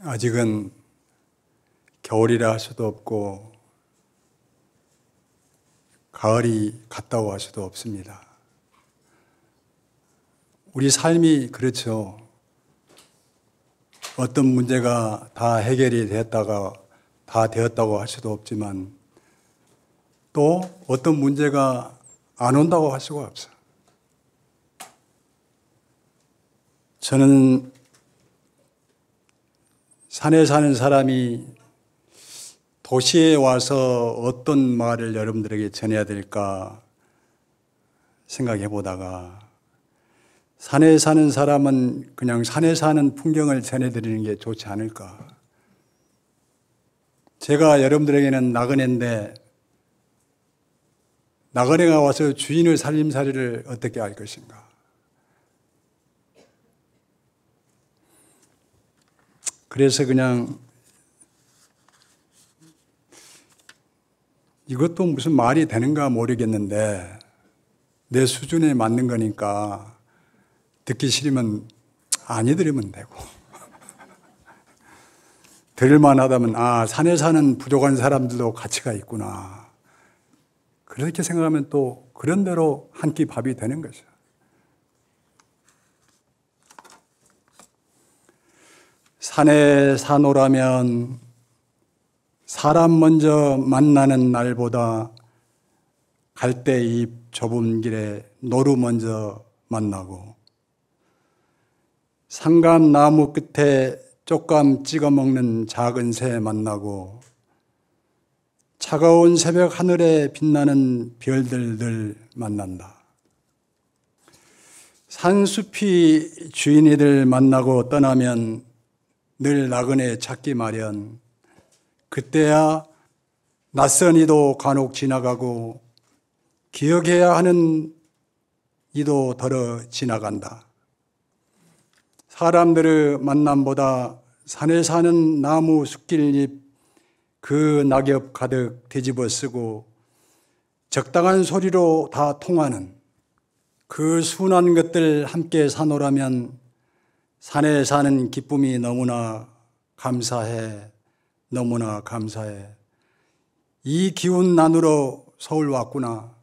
아직은 겨울이라 할 수도 없고 가을이 갔다고 할 수도 없습니다. 우리 삶이 그렇죠. 어떤 문제가 다 해결이 됐다가 다 되었다고 할 수도 없지만 또 어떤 문제가 안 온다고 할 수가 없어요. 저는 산에 사는 사람이 도시에 와서 어떤 말을 여러분들에게 전해야 될까 생각해 보다가 산에 사는 사람은 그냥 산에 사는 풍경을 전해드리는 게 좋지 않을까. 제가 여러분들에게는 나그네인데 나그네가 와서 주인의 살림살이를 어떻게 할 것인가. 그래서 그냥 이것도 무슨 말이 되는가 모르겠는데 내 수준에 맞는 거니까 듣기 싫으면 아니 들으면 되고 들을만 하다면 산에 사는 부족한 사람들도 가치가 있구나. 그렇게 생각하면 또 그런 대로 한 끼 밥이 되는 거죠. 산에 사노라면 사람 먼저 만나는 날보다 갈대 잎 좁은 길에 노루 먼저 만나고 상감 나무 끝에 쪽감 찍어 먹는 작은 새 만나고 차가운 새벽 하늘에 빛나는 별들을 만난다. 산숲이 주인이들 만나고 떠나면 늘 나그네 찾기 마련. 그때야 낯선 이도 간혹 지나가고 기억해야 하는 이도 덜어 지나간다. 사람들의 만남보다 산에 사는 나무 숲길잎 그 낙엽 가득 뒤집어 쓰고 적당한 소리로 다 통하는 그 순한 것들 함께 사노라면 산에 사는 기쁨이 너무나 감사해. 너무나 감사해. 이 기운 나누러 서울 왔구나.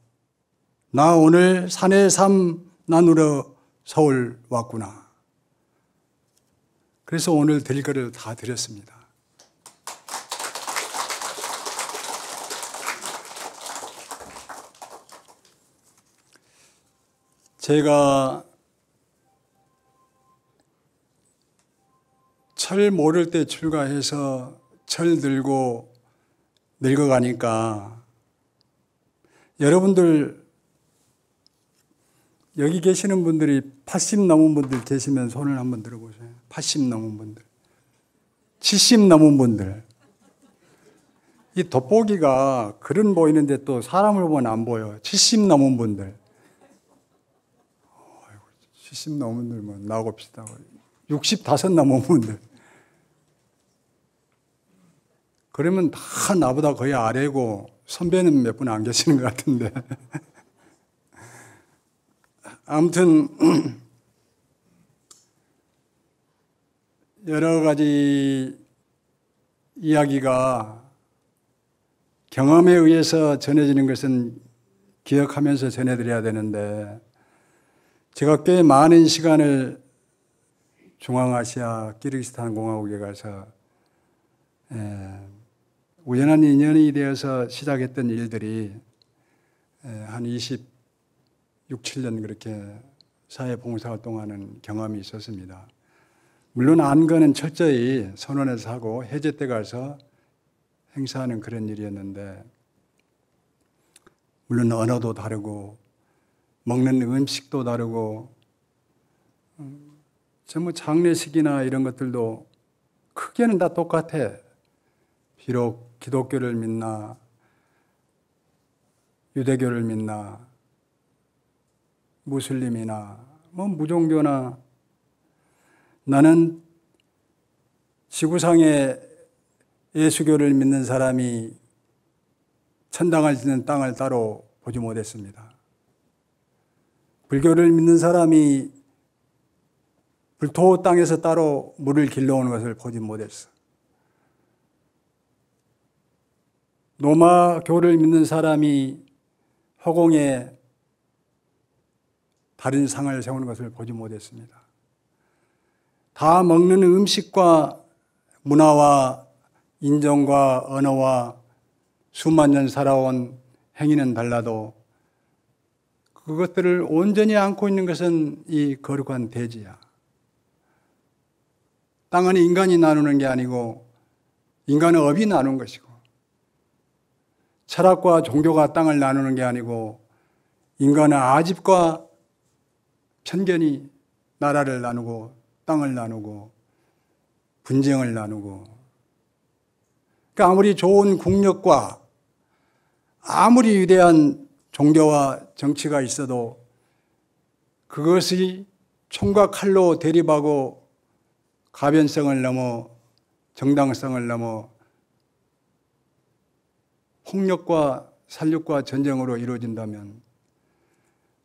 나 오늘 산의 삶 나누러 서울 왔구나. 그래서 오늘 드릴 거를 다 드렸습니다. 제가 철 모를 때 출가해서 철 들고 늙어가니까 여러분들 여기 계시는 분들이 80 넘은 분들 계시면 손을 한번 들어보세요. 80 넘은 분들, 70 넘은 분들. 이 돋보기가 그런 보이는데 또 사람을 보면 안 보여. 70 넘은 분들. 70 넘은 분들만 나와봅시다. 65 넘은 분들. 그러면 다 나보다 거의 아래고 선배는 몇 분 안 계시는 것 같은데. 아무튼 여러 가지 이야기가 경험에 의해서 전해지는 것은 기억하면서 전해드려야 되는데 제가 꽤 많은 시간을 중앙아시아 키르기스탄 공화국에 가서 우연한 인연이 되어서 시작했던 일들이 한 26, 7년 그렇게 사회봉사활동하는 경험이 있었습니다. 물론 안건은 철저히 선언해서 하고 해제 때 가서 행사하는 그런 일이었는데 물론 언어도 다르고 먹는 음식도 다르고 전부 장례식이나 이런 것들도 크게는 다 똑같아. 비록 기독교를 믿나 유대교를 믿나 무슬림이나 무종교나 나는 지구상에 예수교를 믿는 사람이 천당을 짓는 땅을 따로 보지 못했습니다. 불교를 믿는 사람이 불토 땅에서 따로 물을 길러오는 것을 보지 못했어. 로마교를 믿는 사람이 허공에 다른 상을 세우는 것을 보지 못했습니다. 다 먹는 음식과 문화와 인종과 언어와 수만 년 살아온 행위는 달라도 그것들을 온전히 안고 있는 것은 이 거룩한 대지야. 땅은 인간이 나누는 게 아니고 인간은 업이 나눈 것이고, 철학과 종교가 땅을 나누는 게 아니고 인간은 아집과 편견이 나라를 나누고 땅을 나누고 분쟁을 나누고, 그러니까 아무리 좋은 국력과 아무리 위대한 종교와 정치가 있어도 그것이 총과 칼로 대립하고 가변성을 넘어 정당성을 넘어 폭력과 살육과 전쟁으로 이루어진다면,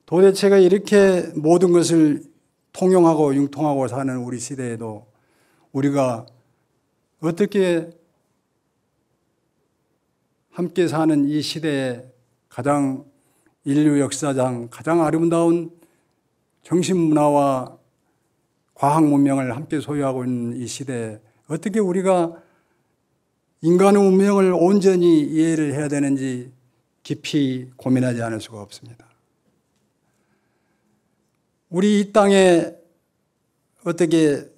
도대체가 이렇게 모든 것을 통용하고 융통하고 사는 우리 시대에도 우리가 어떻게 함께 사는 이 시대에 가장 인류 역사상 가장 아름다운 정신문화와 과학 문명을 함께 소유하고 있는 이 시대에 어떻게 우리가 인간의 운명을 온전히 이해를 해야 되는지 깊이 고민하지 않을 수가 없습니다. 우리 이 땅에 어떻게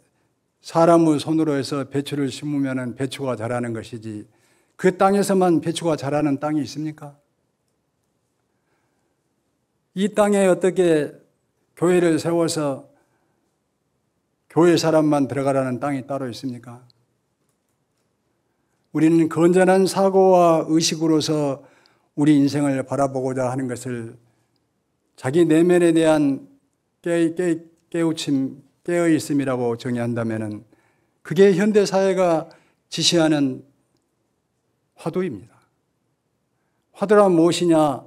사람의 손으로 해서 배추를 심으면 배추가 자라는 것이지 그 땅에서만 배추가 자라는 땅이 있습니까? 이 땅에 어떻게 교회를 세워서 교회 사람만 들어가라는 땅이 따로 있습니까? 우리는 건전한 사고와 의식으로서 우리 인생을 바라보고자 하는 것을 자기 내면에 대한 깨우침, 깨어있음이라고 정의한다면 그게 현대사회가 지시하는 화두입니다. 화두란 무엇이냐?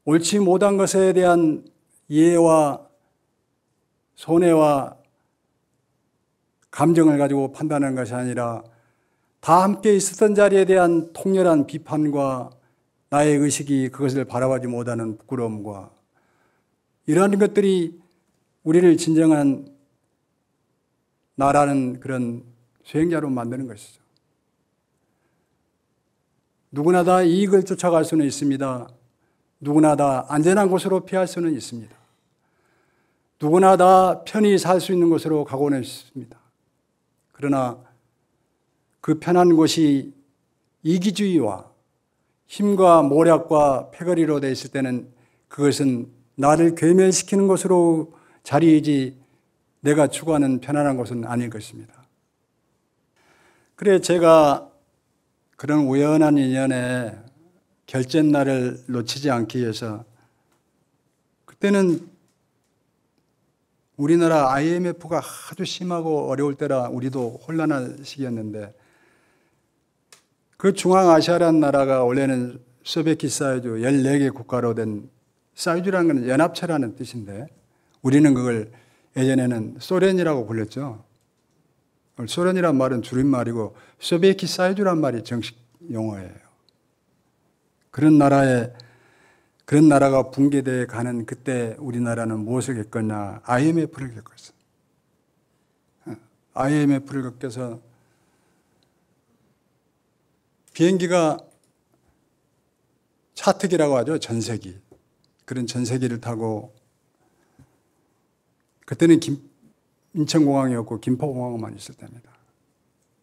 옳지 못한 것에 대한 이해와 손해와 감정을 가지고 판단하는 것이 아니라 다 함께 있었던 자리에 대한 통렬한 비판과 나의 의식이 그것을 바라보지 못하는 부끄러움과 이러한 것들이 우리를 진정한 나라는 그런 수행자로 만드는 것이죠. 누구나 다 이익을 쫓아갈 수는 있습니다. 누구나 다 안전한 곳으로 피할 수는 있습니다. 누구나 다 편히 살 수 있는 곳으로 가고는 있습니다. 그러나 그 편한 곳이 이기주의와 힘과 모략과 패거리로 되어 있을 때는 그것은 나를 괴멸시키는 곳으로 자리이지 내가 추구하는 편안한 곳은 아닐 것입니다. 그래 제가 그런 우연한 인연에 결전날을 놓치지 않기 위해서 그때는 우리나라 IMF가 아주 심하고 어려울 때라 우리도 혼란한 시기였는데 그 중앙아시아라는 나라가 원래는 소비에트 사이즈 14개 국가로 된 사이즈라는 건 연합체라는 뜻인데 우리는 그걸 예전에는 소련이라고 불렀죠. 소련이란 말은 줄임말이고 소비에트 사이즈란 말이 정식 용어예요. 그런 나라가 붕괴되어 가는 그때 우리나라는 무엇을 겪었냐? IMF를 겪었어요. IMF를 겪어서 비행기가 차특이라고 하죠. 전세기. 그런 전세기를 타고 그때는 인천공항이었고 김포공항만 있을 때입니다.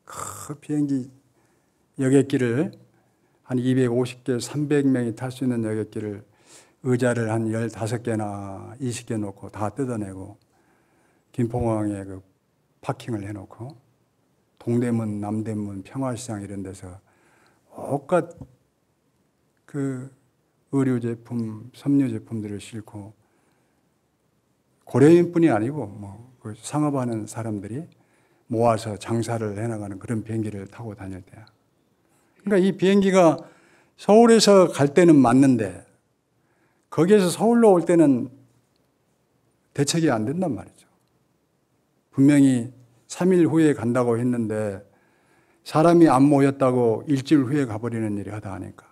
그 비행기 여객기를 한 250개, 300명이 탈 수 있는 여객기를 의자를 한 15개나 20개 놓고 다 뜯어내고 김포공항에 그 파킹을 해놓고 동대문, 남대문, 평화시장 이런 데서 온갖 그 의류 제품, 섬유 제품들을 싣고 고려인뿐이 아니고 뭐 그 상업하는 사람들이 모아서 장사를 해나가는 그런 비행기를 타고 다닐 때야. 그러니까 이 비행기가 서울에서 갈 때는 맞는데 거기에서 서울로 올 때는 대책이 안 된단 말이죠. 분명히 3일 후에 간다고 했는데 사람이 안 모였다고 일주일 후에 가버리는 일이 하다 하니까.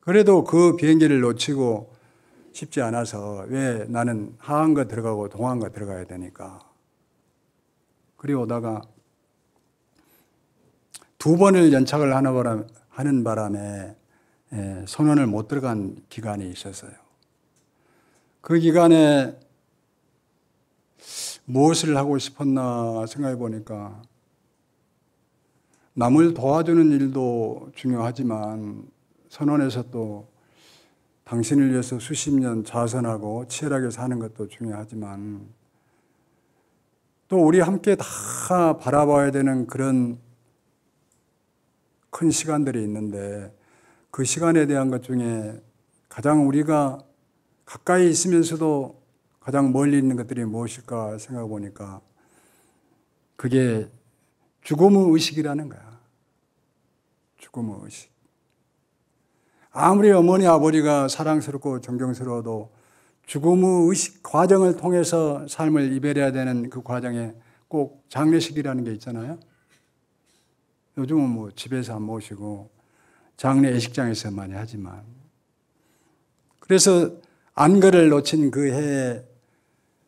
그래도 그 비행기를 놓치고 싶지 않아서 왜 나는 하한가 들어가고 동한가 들어가야 되니까. 그리 오다가 2번을 연착을 하는 바람에 선원을 못 들어간 기간이 있었어요. 그 기간에 무엇을 하고 싶었나 생각해 보니까 남을 도와주는 일도 중요하지만 선원에서 또 당신을 위해서 수십 년 자선하고 치열하게 사는 것도 중요하지만 또 우리 함께 다 바라봐야 되는 그런 큰 시간들이 있는데 그 시간에 대한 것 중에 가장 우리가 가까이 있으면서도 가장 멀리 있는 것들이 무엇일까 생각해 보니까 그게 죽음의 의식이라는 거야. 죽음의 의식. 아무리 어머니 아버지가 사랑스럽고 존경스러워도 죽음의 의식 과정을 통해서 삶을 이별해야 되는 그 과정에 꼭 장례식이라는 게 있잖아요. 요즘은 뭐 집에서 안 모시고 장례 예식장에서 많이 하지만 그래서 안거를 놓친 그 해에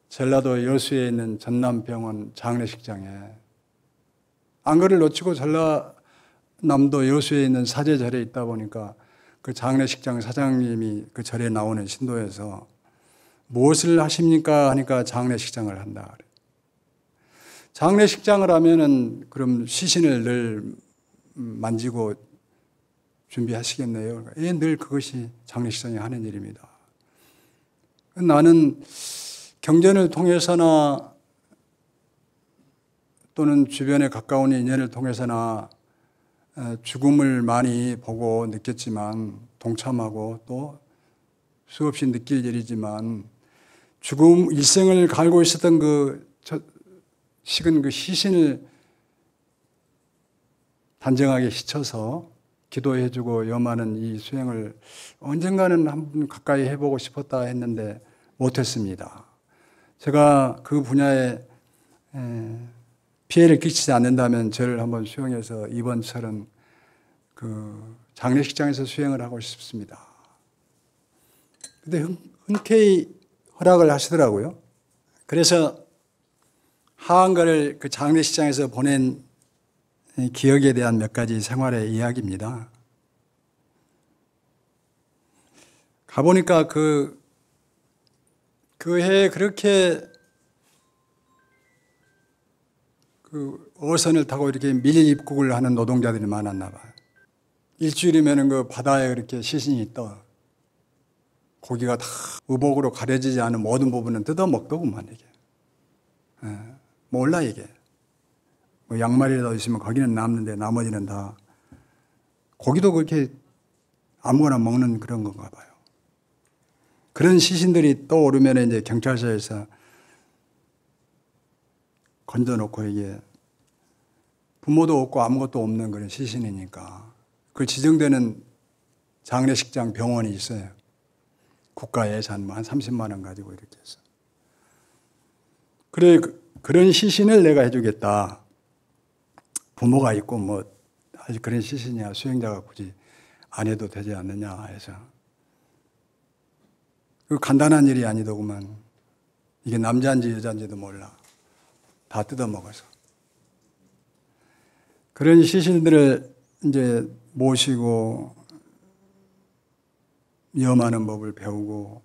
전라도 여수에 있는 전남병원 장례식장에 안거를 놓치고 전라남도 여수에 있는 사제절에 있다 보니까 그 장례식장 사장님이 그 절에 나오는 신도에서 무엇을 하십니까? 하니까 장례식장을 한다. 장례식장을 하면은 그럼 시신을 늘 만지고 준비하시겠네요. 예, 늘 그것이 장례식장에 하는 일입니다. 나는 경전을 통해서나 또는 주변에 가까운 인연을 통해서나 죽음을 많이 보고 느꼈지만 동참하고 또 수없이 느낄 일이지만 죽음 일생을 갈고 있었던 그 식은 그 시신을 단정하게 씻어서 기도해주고 염하는 이 수행을 언젠가는 한번 가까이 해보고 싶었다 했는데 못했습니다. 제가 그 분야에 피해를 끼치지 않는다면 저를 한번 수행해서 이번처럼 그 장례식장에서 수행을 하고 싶습니다. 근데 흔쾌히 허락을 하시더라고요. 그래서 하한가를 그 장례식장에서 보낸 기억에 대한 몇 가지 생활의 이야기입니다. 가보니까 그 해에 그렇게 그 어선을 타고 이렇게 밀입국을 하는 노동자들이 많았나 봐요. 일주일이면은 그 바다에 그렇게 시신이 떠. 고기가 다 의복으로 가려지지 않은 모든 부분은 뜯어 먹더구만, 이게. 몰라, 이게. 뭐 양말이라도 있으면 거기는 남는데 나머지는 다 고기도 그렇게 아무거나 먹는 그런 건가 봐요. 그런 시신들이 떠오르면 이제 경찰서에서 건져놓고 이게 부모도 없고 아무것도 없는 그런 시신이니까 그 지정되는 장례식장 병원이 있어요. 국가 예산 한 30만 원 가지고 이렇게 해서. 그래, 그런 시신을 내가 해주겠다. 부모가 있고 뭐 아주 그런 시신이야 수행자가 굳이 안 해도 되지 않느냐 해서. 그 간단한 일이 아니더구만. 이게 남자인지 여자인지도 몰라. 다 뜯어먹어서. 그런 시신들을 이제 모시고 염하는 법을 배우고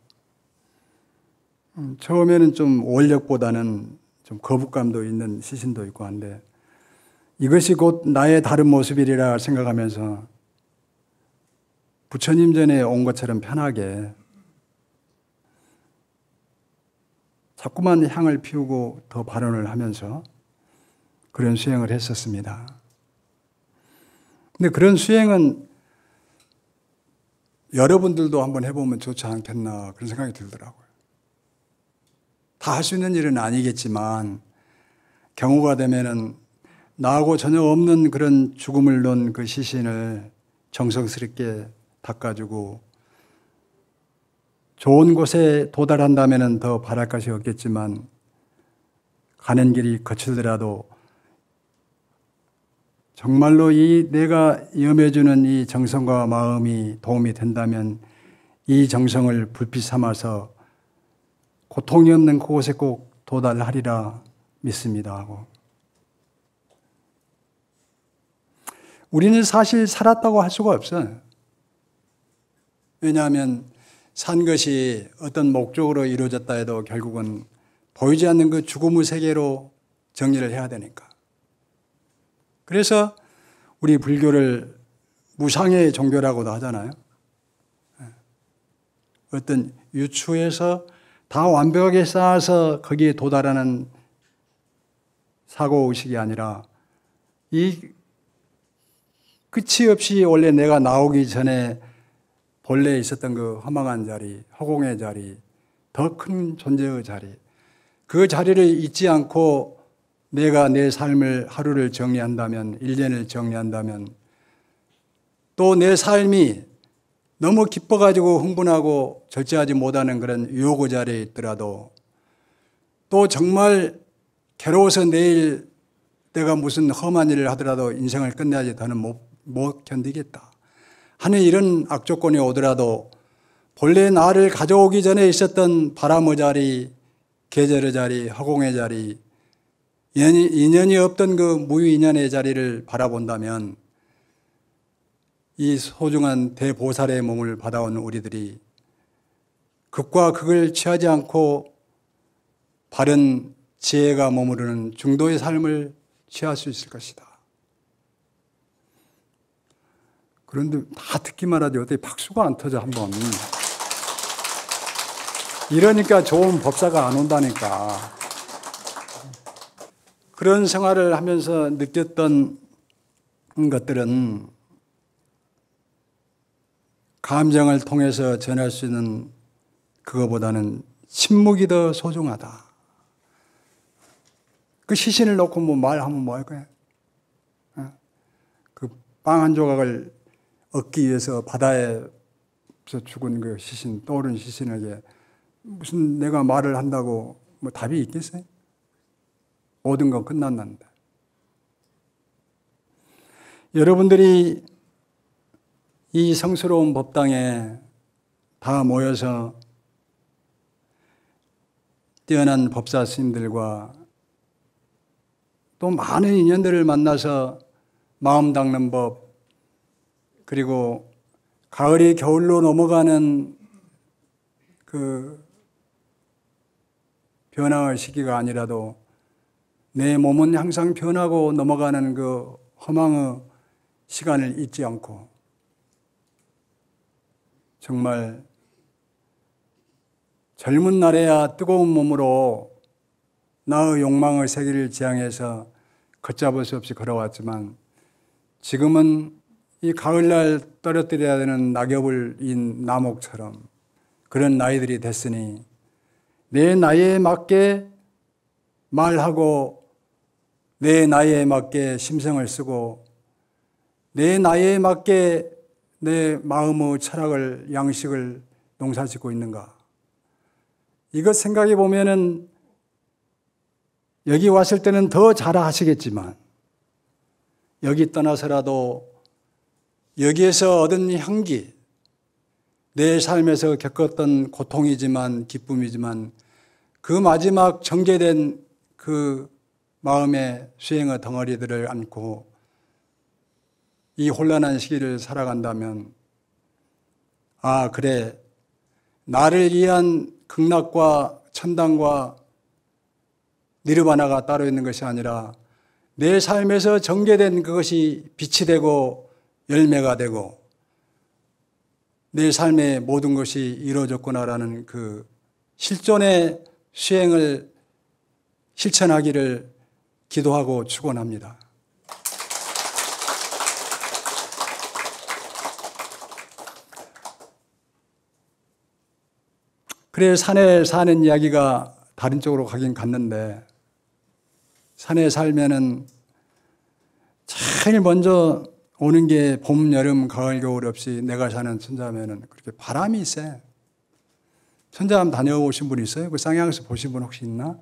처음에는 좀 원력보다는 좀 거부감도 있는 시신도 있고 한데 이것이 곧 나의 다른 모습이리라 생각하면서 부처님 전에 온 것처럼 편하게 자꾸만 향을 피우고 더 발언을 하면서 그런 수행을 했었습니다. 근데 그런 수행은 여러분들도 한번 해보면 좋지 않겠나 그런 생각이 들더라고요. 다 할 수 있는 일은 아니겠지만 경우가 되면은 나하고 전혀 없는 그런 죽음을 놓은 그 시신을 정성스럽게 닦아주고 좋은 곳에 도달한다면 더 바랄 것이 없겠지만 가는 길이 거칠더라도 정말로 이 내가 염해주는 이 정성과 마음이 도움이 된다면 이 정성을 불빛 삼아서 고통이 없는 그곳에 꼭 도달하리라 믿습니다 하고. 우리는 사실 살았다고 할 수가 없어요. 왜냐하면 산 것이 어떤 목적으로 이루어졌다 해도 결국은 보이지 않는 그 죽음의 세계로 정리를 해야 되니까. 그래서 우리 불교를 무상의 종교라고도 하잖아요. 어떤 유추에서 다 완벽하게 쌓아서 거기에 도달하는 사고의식이 아니라 이 끝이 없이 원래 내가 나오기 전에 본래 있었던 그 허망한 자리, 허공의 자리, 더 큰 존재의 자리, 그 자리를 잊지 않고 내가 내 삶을 하루를 정리한다면, 1년을 정리한다면, 또 내 삶이 너무 기뻐가지고 흥분하고 절제하지 못하는 그런 유혹의 자리에 있더라도, 또 정말 괴로워서 내일 내가 무슨 험한 일을 하더라도 인생을 끝내야지 더는 못 견디겠다 하는 이런 악조건이 오더라도 본래 나를 가져오기 전에 있었던 바람의 자리, 계절의 자리, 허공의 자리, 인연이 없던 그 무인연의 자리를 바라본다면 이 소중한 대보살의 몸을 받아온 우리들이 극과 극을 취하지 않고 바른 지혜가 머무르는 중도의 삶을 취할 수 있을 것이다. 그런데 다 듣기만 하지 어떻게 박수가 안 터져 한번. 이러니까 좋은 법사가 안 온다니까. 그런 생활을 하면서 느꼈던 것들은 감정을 통해서 전할 수 있는 그거보다는 침묵이 더 소중하다. 그 시신을 놓고 뭐 말하면 뭐 할 거야? 그 빵 한 조각을 얻기 위해서 바다에서 죽은 그 시신, 떠오른 시신에게 무슨 내가 말을 한다고 뭐 답이 있겠어요? 모든 건 끝났는데. 여러분들이 이 성스러운 법당에 다 모여서 뛰어난 법사 스님들과 또 많은 인연들을 만나서 마음 닦는 법, 그리고 가을이 겨울로 넘어가는 그 변화의 시기가 아니라도 내 몸은 항상 변하고 넘어가는 그 허망의 시간을 잊지 않고 정말 젊은 날에야 뜨거운 몸으로 나의 욕망의 세계를 지향해서 걷잡을 수 없이 걸어왔지만 지금은 이 가을날 떨어뜨려야 되는 낙엽을 인 나목처럼 그런 나이들이 됐으니 내 나이에 맞게 말하고 내 나이에 맞게 심성을 쓰고 내 나이에 맞게 내 마음의 철학을 양식을 농사짓고 있는가. 이것 생각해 보면은 여기 왔을 때는 더 잘하시겠지만 여기 떠나서라도 여기에서 얻은 향기, 내 삶에서 겪었던 고통이지만 기쁨이지만 그 마지막 전개된 그 마음의 수행의 덩어리들을 안고 이 혼란한 시기를 살아간다면 아 그래 나를 위한 극락과 천당과 니르바나가 따로 있는 것이 아니라 내 삶에서 전개된 그것이 빛이 되고 열매가 되고 내 삶의 모든 것이 이루어졌구나라는 그 실존의 수행을 실천하기를 기도하고 축원합니다. 그래 산에 사는 이야기가 다른 쪽으로 가긴 갔는데 산에 살면은 제일 먼저 오는 게 봄, 여름, 가을, 겨울 없이 내가 사는 천자면은 그렇게 바람이 세. 천자함 다녀오신 분 있어요? 그 쌍양에서 보신 분 혹시 있나?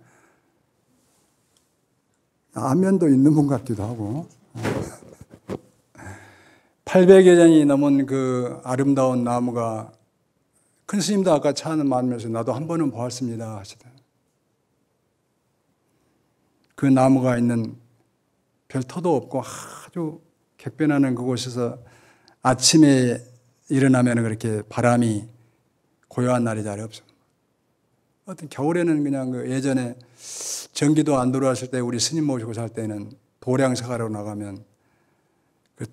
안면도 있는 분 같기도 하고. 800여 년이 넘은 그 아름다운 나무가 큰 스님도 아까 차 한잔 마시면서 나도 한 번은 보았습니다 하시더라고요. 그 나무가 있는 별 터도 없고 아주 객변하는 그곳에서 아침에 일어나면 그렇게 바람이 고요한 날이 잘 없습니다. 어떤 겨울에는 그냥 그 예전에 전기도 안 들어왔을 때 우리 스님 모시고 살 때는 도량사가로 나가면 그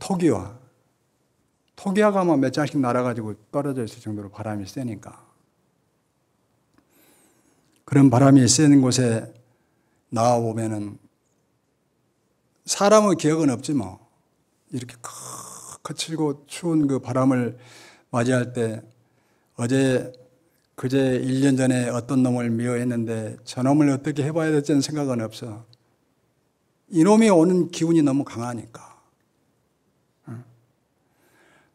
토기화가 아마 몇 장씩 날아가지고 떨어져 있을 정도로 바람이 세니까. 그런 바람이 세는 곳에 나와보면은 사람의 기억은 없지 뭐. 이렇게 거칠고 추운 그 바람을 맞이할 때 그제 1년 전에 어떤 놈을 미워했는데 저놈을 어떻게 해봐야 될지는 생각은 없어. 이놈이 오는 기운이 너무 강하니까.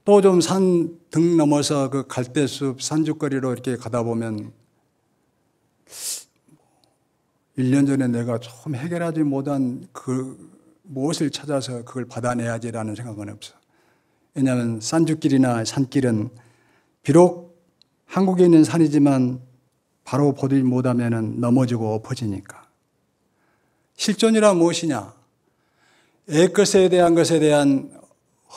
또 좀 산 등 넘어서 그 갈대숲 산죽거리로 이렇게 가다 보면 1년 전에 내가 좀 해결하지 못한 그 무엇을 찾아서 그걸 받아내야지라는 생각은 없어. 왜냐하면 산죽길이나 산길은 비록 한국에 있는 산이지만 바로 보지 못하면 넘어지고 엎어지니까. 실존이란 무엇이냐? 애것에 대한 것에 대한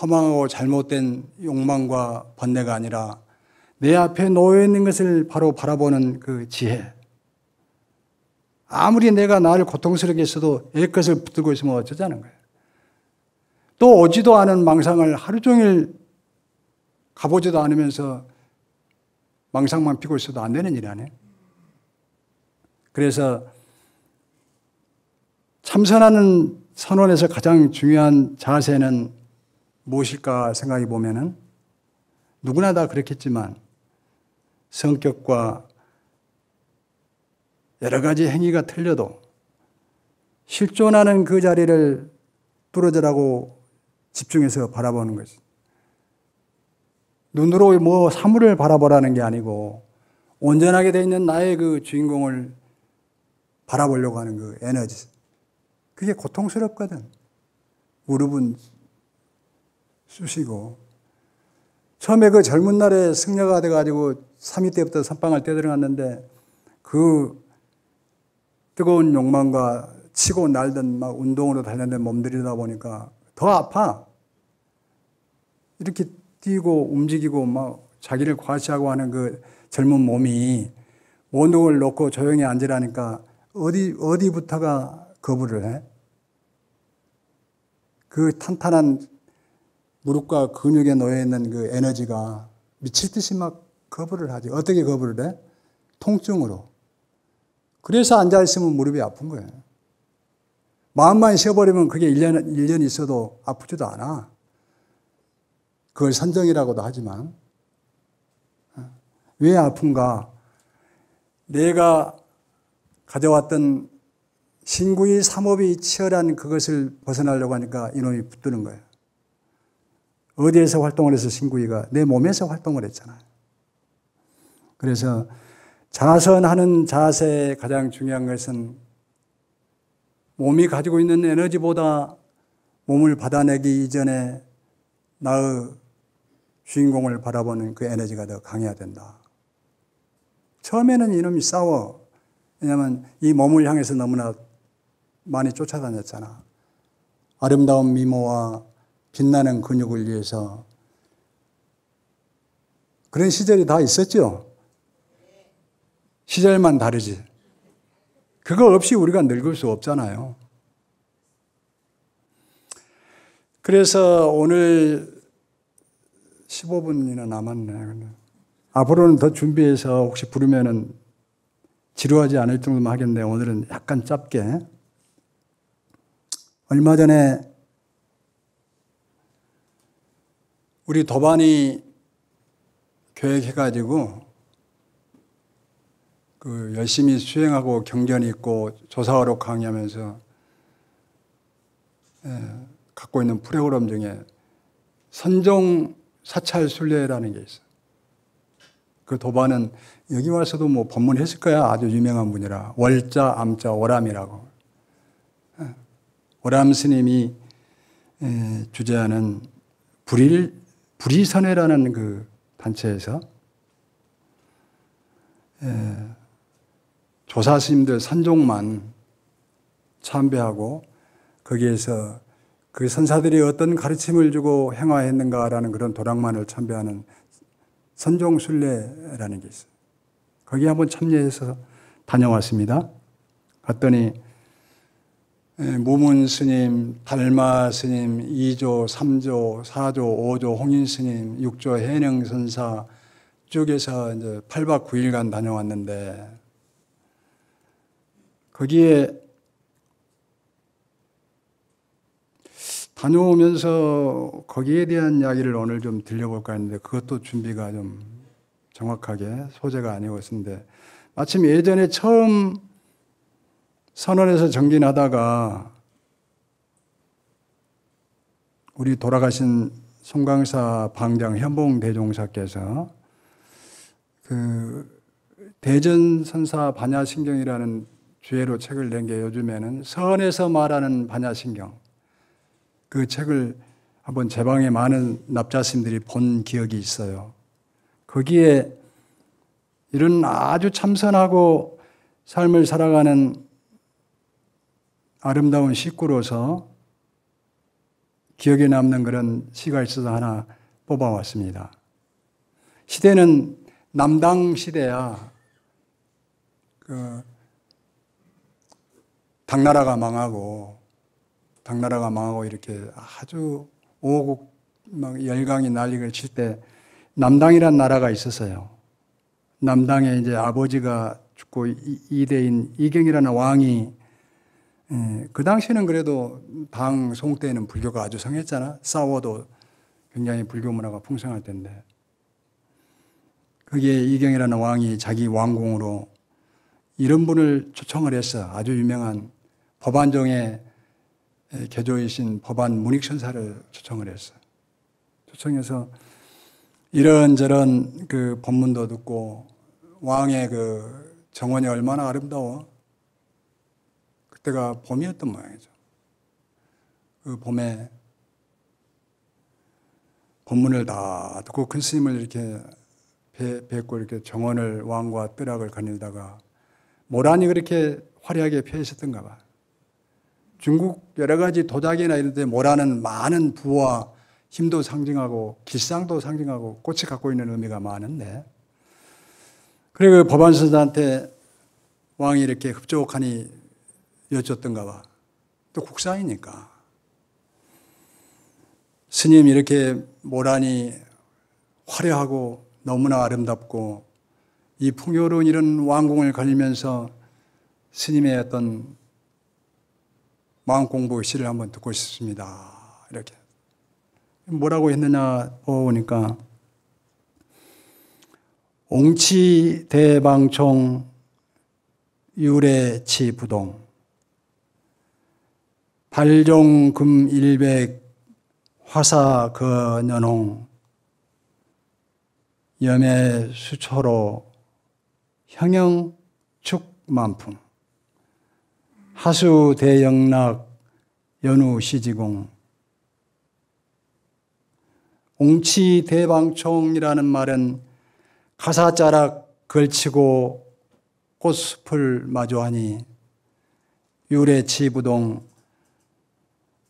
허망하고 잘못된 욕망과 번뇌가 아니라 내 앞에 놓여 있는 것을 바로 바라보는 그 지혜. 아무리 내가 나를 고통스럽게 했어도 애것을 붙들고 있으면 어쩌자는 거예요. 또 오지도 않은 망상을 하루 종일 가보지도 않으면서 망상만 피고 있어도 안 되는 일이 아니에요. 그래서 참선하는 선원에서 가장 중요한 자세는 무엇일까 생각해 보면은 누구나 다 그렇겠지만 성격과 여러 가지 행위가 틀려도 실존하는 그 자리를 뚫어져라고 집중해서 바라보는 것이. 눈으로 뭐 사물을 바라보라는 게 아니고 온전하게 되어 있는 나의 그 주인공을 바라보려고 하는 그 에너지. 그게 고통스럽거든. 무릎은 쑤시고. 처음에 그 젊은 날에 승려가 돼가지고 3위 때부터 선방을 떼들어갔는데 그 뜨거운 욕망과 치고 날던 막 운동으로 달려는 몸들이다 보니까 더 아파. 이렇게 뛰고 움직이고 막 자기를 과시하고 하는 그 젊은 몸이 모든 걸 놓고 조용히 앉으라니까 어디부터가 거부를 해? 그 탄탄한 무릎과 근육에 놓여있는 그 에너지가 미칠 듯이 막 거부를 하지. 어떻게 거부를 해? 통증으로. 그래서 앉아있으면 무릎이 아픈 거예요. 마음만 쉬어버리면 그게 1년 있어도 아프지도 않아. 그걸 선정이라고도 하지만. 왜 아픈가? 내가 가져왔던 신구의 삼업이 치열한 그것을 벗어나려고 하니까 이놈이 붙드는 거예요. 어디에서 활동을 해서 신구이가? 내 몸에서 활동을 했잖아요. 그래서 자선하는 자세의 가장 중요한 것은 몸이 가지고 있는 에너지보다 몸을 받아내기 이전에 나의 주인공을 바라보는 그 에너지가 더 강해야 된다. 처음에는 이놈이 싸워. 왜냐하면 이 몸을 향해서 너무나 많이 쫓아다녔잖아. 아름다운 미모와 빛나는 근육을 위해서. 그런 시절이 다 있었죠. 시절만 다르지. 그거 없이 우리가 늙을 수 없잖아요. 그래서 오늘 15분이나 남았네. 앞으로는 더 준비해서 혹시 부르면은 지루하지 않을 정도만 하겠는데 오늘은 약간 짧게. 얼마 전에 우리 도반이 계획해가지고 그 열심히 수행하고 경전이 있고 조사하러 강의하면서 갖고 있는 프로그램 중에 선종 사찰 순례라는 게 있어요. 그 도반은 여기 와서도 뭐 법문했을 거야. 아주 유명한 분이라. 월자, 암자, 오람이라고. 오람 스님이 주재하는 불의선회라는 그 단체에서 조사 스님들 선종만 참배하고 거기에서 그 선사들이 어떤 가르침을 주고 행화했는가라는 그런 도량만을 참배하는 선종순례라는 게 있어요. 거기 한번 참여해서 다녀왔습니다. 갔더니 무문 스님, 달마 스님, 2조, 3조, 4조, 5조, 홍인 스님, 6조 해능 선사 쭉에서 이제 8박 9일간 다녀왔는데 거기에 다녀오면서 거기에 대한 이야기를 오늘 좀 들려볼까 했는데 그것도 준비가 좀 정확하게 소재가 아니었는데 마침 예전에 처음 선원에서 정진하다가 우리 돌아가신 송강사 방장 현봉 대종사께서 그 대전선사 반야신경이라는 주제로 책을 낸 게 요즘에는 선에서 말하는 반야신경 그 책을 한번 제 방에 많은 납자스님들이 본 기억이 있어요. 거기에 이런 아주 참선하고 삶을 살아가는 아름다운 식구로서 기억에 남는 그런 시가 있어서 하나 뽑아왔습니다. 시대는 남당 시대야. 당나라가 망하고 이렇게 아주 오국 막 열강이 난리를 칠 때 남당이란 나라가 있었어요. 남당에 이제 아버지가 죽고 이대인 이경이라는 왕이 그 당시에는 그래도 당 송 때에는 불교가 아주 성했잖아. 싸워도 굉장히 불교 문화가 풍성할 텐데 거기에 이경이라는 왕이 자기 왕궁으로 이런 분을 초청을 했어. 아주 유명한 법안종의 개조이신 법안 문익선사를 초청을 했어요. 초청해서 이런저런 그 법문도 듣고 왕의 그 정원이 얼마나 아름다워. 그때가 봄이었던 모양이죠. 그 봄에 법문을 다 듣고 큰 스님을 이렇게 뵙고 이렇게 정원을 왕과 뜰락을 거닐다가 모란이 그렇게 화려하게 펴 있었던가 봐. 중국 여러 가지 도자기나 이런 데 모란은 많은 부와 힘도 상징하고 길상도 상징하고 꽃이 갖고 있는 의미가 많은데 그래 그 법안선사한테 왕이 이렇게 흡족하니 여쭙던가 봐. 또 국사이니까. 스님 이렇게 모란이 화려하고 너무나 아름답고 이 풍요로운 이런 왕궁을 거닐면서 스님의 어떤 마음 공부 시를 한번 듣고 싶습니다. 이렇게. 뭐라고 했느냐 보니까 옹치대방총 유래치부동 발종금일백 화사거년홍 염해수초로 형영축만풍 하수대영락 연우시지공 옹치대방총이라는 말은 가사자락 걸치고 꽃숲을 마주하니 유래치부동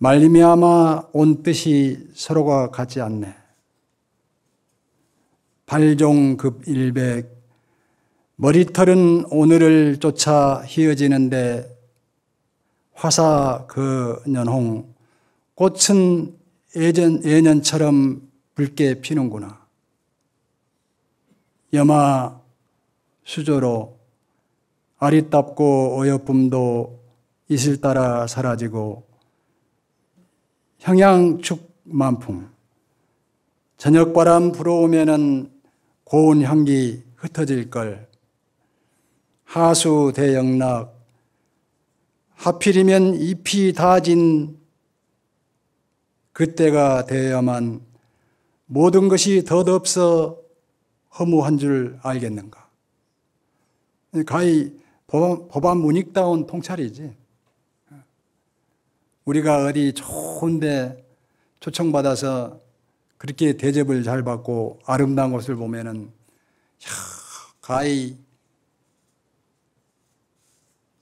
말미암아 온 뜻이 서로가 같지 않네. 발종급일백 머리털은 오늘을 쫓아 휘어지는데 화사 그 년홍 꽃은 예년처럼 붉게 피는구나. 염화 수조로 아리답고 어여쁨도 이슬 따라 사라지고 형양축만풍 저녁바람 불어오면은 고운 향기 흩어질 걸. 하수대영락 하필이면 잎이 닿아진 그때가 되어야만 모든 것이 덧없어 허무한 줄 알겠는가. 가히 법안 문익다운 통찰이지. 우리가 어디 좋은데 초청받아서 그렇게 대접을 잘 받고 아름다운 것을 보면은 가히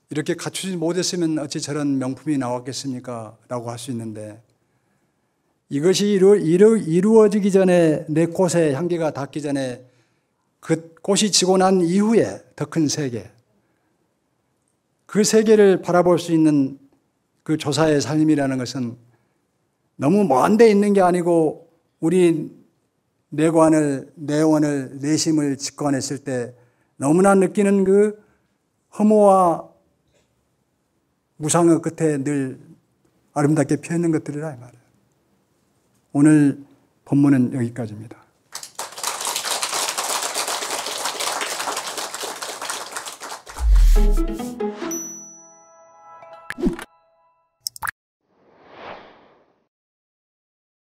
이렇게 갖추지 못했으면 어찌 저런 명품이 나왔겠습니까? 라고 할 수 있는데 이것이 이루어지기 전에 내 꽃의 향기가 닿기 전에 그 꽃이 지고 난 이후에 더 큰 세계, 그 세계를 바라볼 수 있는 그 조사의 삶이라는 것은 너무 먼 데 있는 게 아니고 우리 내관을, 내원을, 내심을 직관했을 때 너무나 느끼는 그 허무와 무상의 끝에 늘 아름답게 펴있는 것들이라 이 말이에요. 오늘 본문은 여기까지입니다.